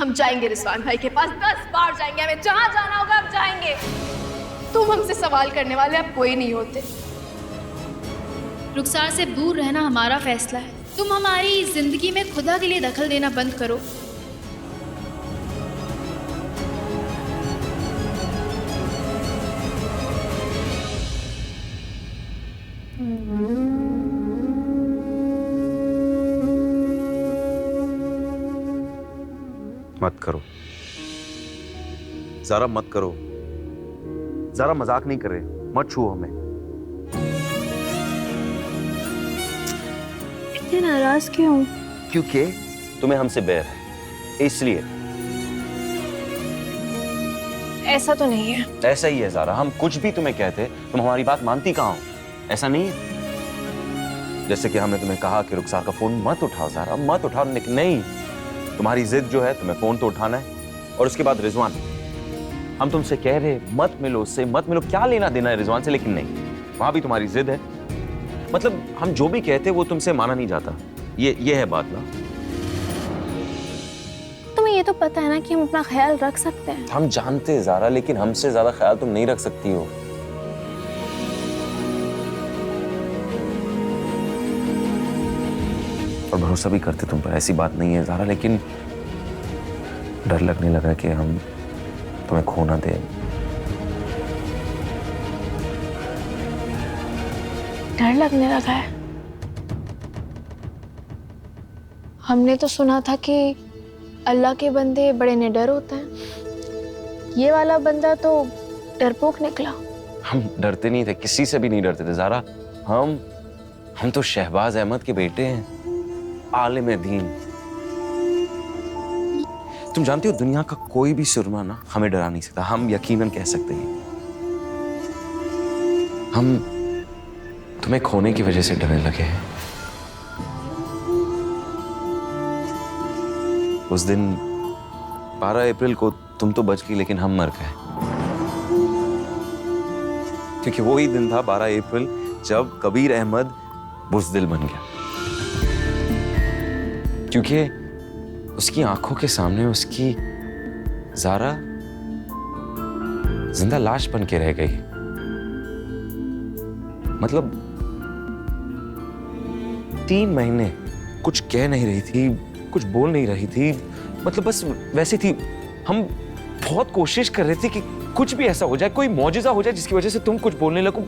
हम जाएंगे रिजवान भाई के पास, 10 बार जाएंगे, हमें जहां जाना होगा हम जाएंगे। तुम हमसे सवाल करने वाले अब कोई नहीं होते। रुखसार से दूर रहना हमारा फैसला है। तुम हमारी जिंदगी में खुदा के लिए दखल देना बंद करो। मत करो ज़ारा, मत करो ज़ारा, मजाक नहीं कर रहे, मत छुओ हमें। इतने नाराज क्यों? क्योंकि तुम्हें हमसे बैर है, इसलिए। ऐसा तो नहीं है। ऐसा ही है ज़ारा, हम कुछ भी तुम्हें कहते तुम हमारी बात मानती कहाँ हो? ऐसा नहीं है। जैसे कि हमने तुम्हें कहा कि रुखसार का फोन मत उठाओ ज़ारा, मत उठाओ, लेकिन नहीं, तुम्हारी जिद जो है तुम्हें फोन तो उठाना है। और उसके बाद रिजवान, हम तुमसे कह रहे मत मिलो उससे, मत मिलो, क्या लेना देना है रिजवान से, लेकिन नहीं, वहां भी तुम्हारी जिद है। मतलब हम जो भी कहते वो तुमसे माना नहीं जाता, ये है बात ना। तुम्हें ये तो पता है ना कि हम अपना ख्याल रख सकते हैं। हम जानते हैं ज़ारा, लेकिन हमसे ज्यादा ख्याल तुम नहीं रख सकती हो। और भरोसा भी करते तुम पर, ऐसी बात नहीं है ज़ारा, लेकिन डर लगने लगा कि हम तुम्हें खो ना दें। डर लगने लगा है? हमने तो सुना था कि अल्लाह के बंदे बड़े निडर होते हैं। ये वाला बंदा तो डरपोक निकला। हम डरते नहीं थे, किसी से भी नहीं डरते थे ज़ारा। हम तो शहबाज अहमद के बेटे हैं, आलिम दीन। तुम जानती हो दुनिया का कोई भी सुरमा ना हमें डरा नहीं सकता, हम यकीनन कह सकते हैं। हम तुम्हें खोने की वजह से डरने लगे हैं। उस दिन 12 अप्रैल को तुम तो बच गई, लेकिन हम मर गए, क्योंकि वही दिन था 12 अप्रैल जब कबीर अहमद बुज़दिल बन गया। क्योंकि उसकी आंखों के सामने उसकी ज़ारा जिंदा लाश बन के रह गई। मतलब 3 महीने कुछ कह नहीं रही थी, कुछ बोल नहीं रही थी, मतलब बस वैसी थी। हम बहुत कोशिश कर रहे थे कि कुछ भी ऐसा हो जाए, कोई मौजिज़ा हो जाए जिसकी वजह से तुम कुछ बोलने लगो,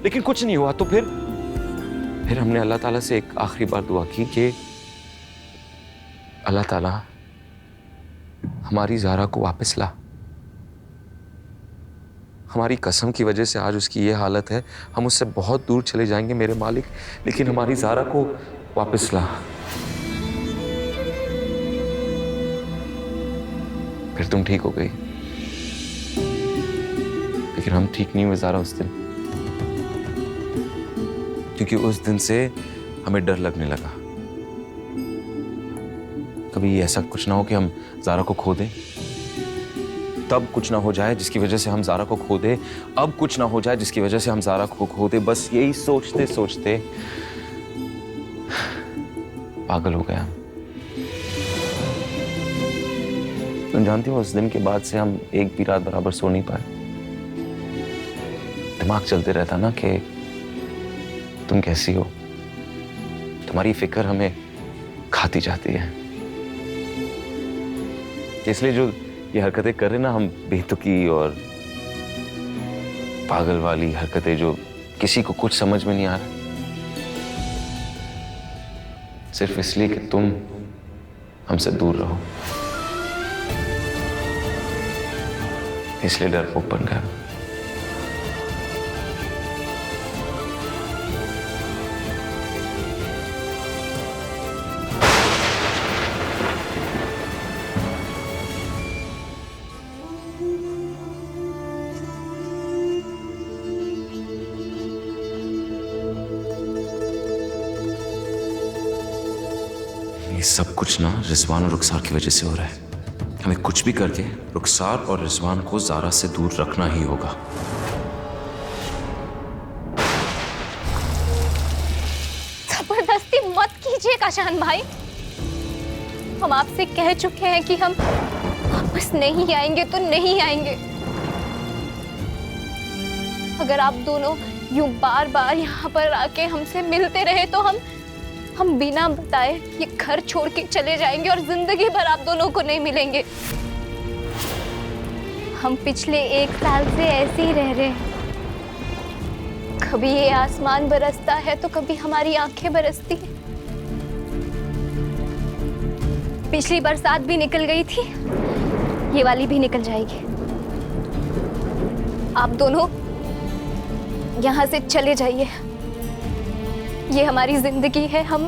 लेकिन कुछ नहीं हुआ। तो फिर हमने अल्लाह ताला से एक आखिरी बार दुआ की कि अल्लाह ताला हमारी ज़ारा को वापस ला। हमारी कसम की वजह से आज उसकी ये हालत है, हम उससे बहुत दूर चले जाएंगे मेरे मालिक, लेकिन हमारी ज़ारा को वापस ला। फिर तुम ठीक हो गई, लेकिन हम ठीक नहीं हुए ज़ारा उस दिन, क्योंकि उस दिन से हमें डर लगने लगा कभी ऐसा कुछ ना हो कि हम ज़ारा को खो दें, तब कुछ ना हो जाए जिसकी वजह से हम ज़ारा को खो दें, अब कुछ ना हो जाए जिसकी वजह से हम ज़ारा को खो दें। बस यही सोचते सोचते पागल हो गया। तुम जानती हो उस दिन के बाद से हम एक भी रात बराबर सो नहीं पाए। दिमाग चलते रहता ना कि तुम कैसी हो, तुम्हारी फिक्र हमें खाती जाती है। इसलिए जो ये हरकतें कर रहे ना हम, बेतुकी और पागल वाली हरकतें जो किसी को कुछ समझ में नहीं आ रहा, सिर्फ इसलिए कि तुम हमसे दूर रहो, इसलिए डरपोक बन गया। ये सब कुछ ना रिजवान और रुखसार की वजह से हो रहा है। हमें कुछ भी करके रुखसार और रिजवान को ज़ारा से दूर रखना ही होगा। जबरदस्ती मत कीजिए काशान भाई, हम आपसे कह चुके हैं कि हम वापस नहीं आएंगे तो नहीं आएंगे। अगर आप दोनों यूं बार बार यहाँ पर आके हमसे मिलते रहे तो हम बिना बताए ये घर छोड़ के चले जाएंगे और जिंदगी भर आप दोनों को नहीं मिलेंगे। हम पिछले 1 साल से ऐसे ही रह रहे हैं। कभी ये आसमान बरसता है तो कभी हमारी आंखें बरसती हैं। पिछली बरसात भी निकल गई थी, ये वाली भी निकल जाएगी। आप दोनों यहाँ से चले जाइए। ये हमारी जिंदगी है, हम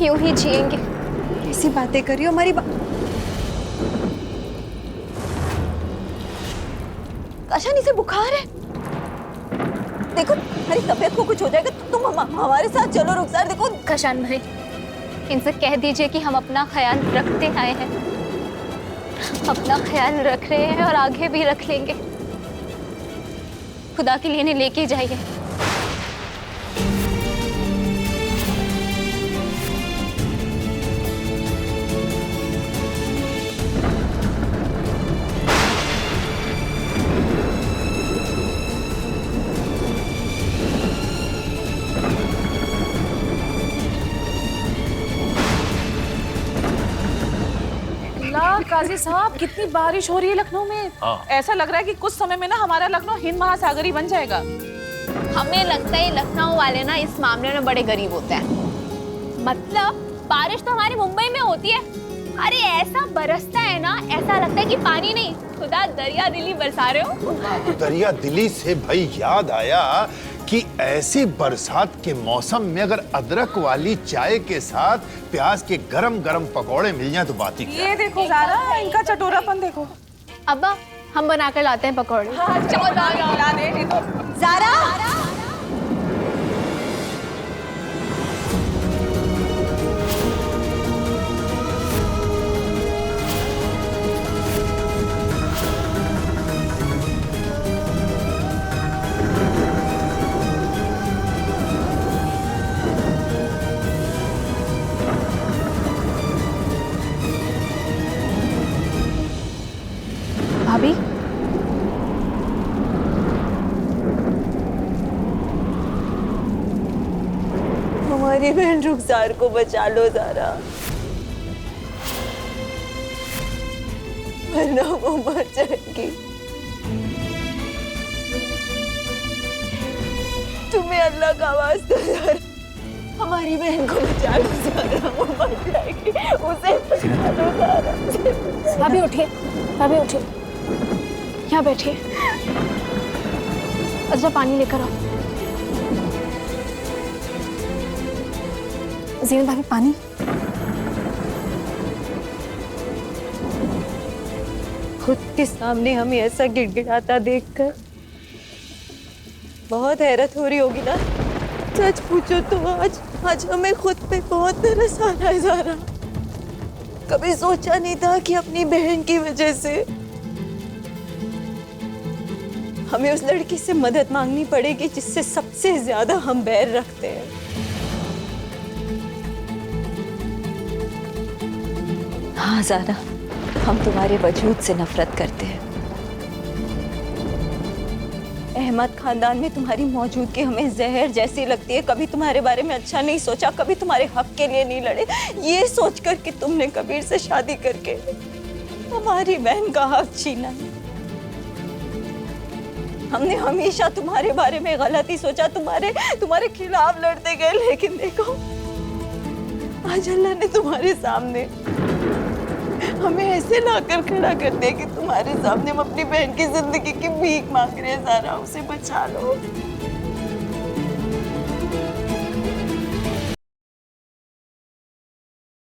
यूं ही जिएंगे। कैसी बातें कर रही हो? हमारी अशानी से बुखार है। देखो हमारी तबीयत को कुछ हो जाएगा तो तुम हमारे साथ चलो। रुखसार देखो। कशान भाई, इनसे कह दीजिए कि हम अपना ख्याल रखते आए हैं, अपना ख्याल रख रहे हैं और आगे भी रख लेंगे। खुदा के लिए इन्हें लेके जाइए। काजी साहब, कितनी बारिश हो रही है लखनऊ में। ऐसा लग रहा है कि कुछ समय में ना हमारा लखनऊ हिंद महासागर ही बन जाएगा। हमें लगता है लखनऊ वाले ना इस मामले में बड़े गरीब होते हैं। मतलब बारिश तो हमारी मुंबई में होती है, अरे ऐसा बरसता है ना, ऐसा लगता है कि पानी नहीं, खुदा दरिया दिली बरसा रहे हो। दरिया दिली से भाई याद आया कि ऐसी बरसात के मौसम में अगर अदरक वाली चाय के साथ प्याज के गरम गरम पकौड़े मिल जाए तो बात ही क्या। ये देखो ज़ारा, इनका चटोरापन देखो। अब्बा, हम बना कर लाते हैं पकौड़े। हाँ, चलो ला दे नहीं तो। ज़ारा, भाभी, हमारी बहन रुखसार को बचा लो ज़ारा, वरना वो मर जाएगी। तुम्हें अल्लाह का वास्ता ज़ारा, हमारी बहन को बचा लो ज़ारा, वो मर जाएगी। उसे बचा लो ज़ारा। भाभी उठिए, भाभी उठिए, यहाँ बैठिए। अच्छा पानी लेकर आओ। ज़ीनत भाभी पानी। खुद के सामने हमें ऐसा गिड़गिड़ाता देखकर बहुत हैरत हो रही होगी ना। सच पूछो तो आज हमें खुद पे बहुत तरस आ रहा है ज़ारा। कभी सोचा नहीं था कि अपनी बहन की वजह से हमें उस लड़की से मदद मांगनी पड़ेगी जिससे सबसे ज्यादा हम बैर रखते हैं। हाँ ज़ारा, हम तुम्हारे वजूद से नफरत करते हैं। अहमद खानदान में तुम्हारी मौजूदगी हमें जहर जैसी लगती है। कभी तुम्हारे बारे में अच्छा नहीं सोचा, कभी तुम्हारे हक के लिए नहीं लड़े, ये सोचकर कि तुमने कबीर से शादी करके हमारी बहन का हक छीना है। हमने हमेशा तुम्हारे बारे में गलत ही सोचा, तुम्हारे खिलाफ लड़ते गए, लेकिन देखो आज अल्लाह ने तुम्हारे सामने हमें ऐसे लाकर खड़ा कर दिया कि तुम्हारे सामने हम अपनी बहन की जिंदगी की भीख मांग रहे हैं। ज़ारा, उसे बचा लो।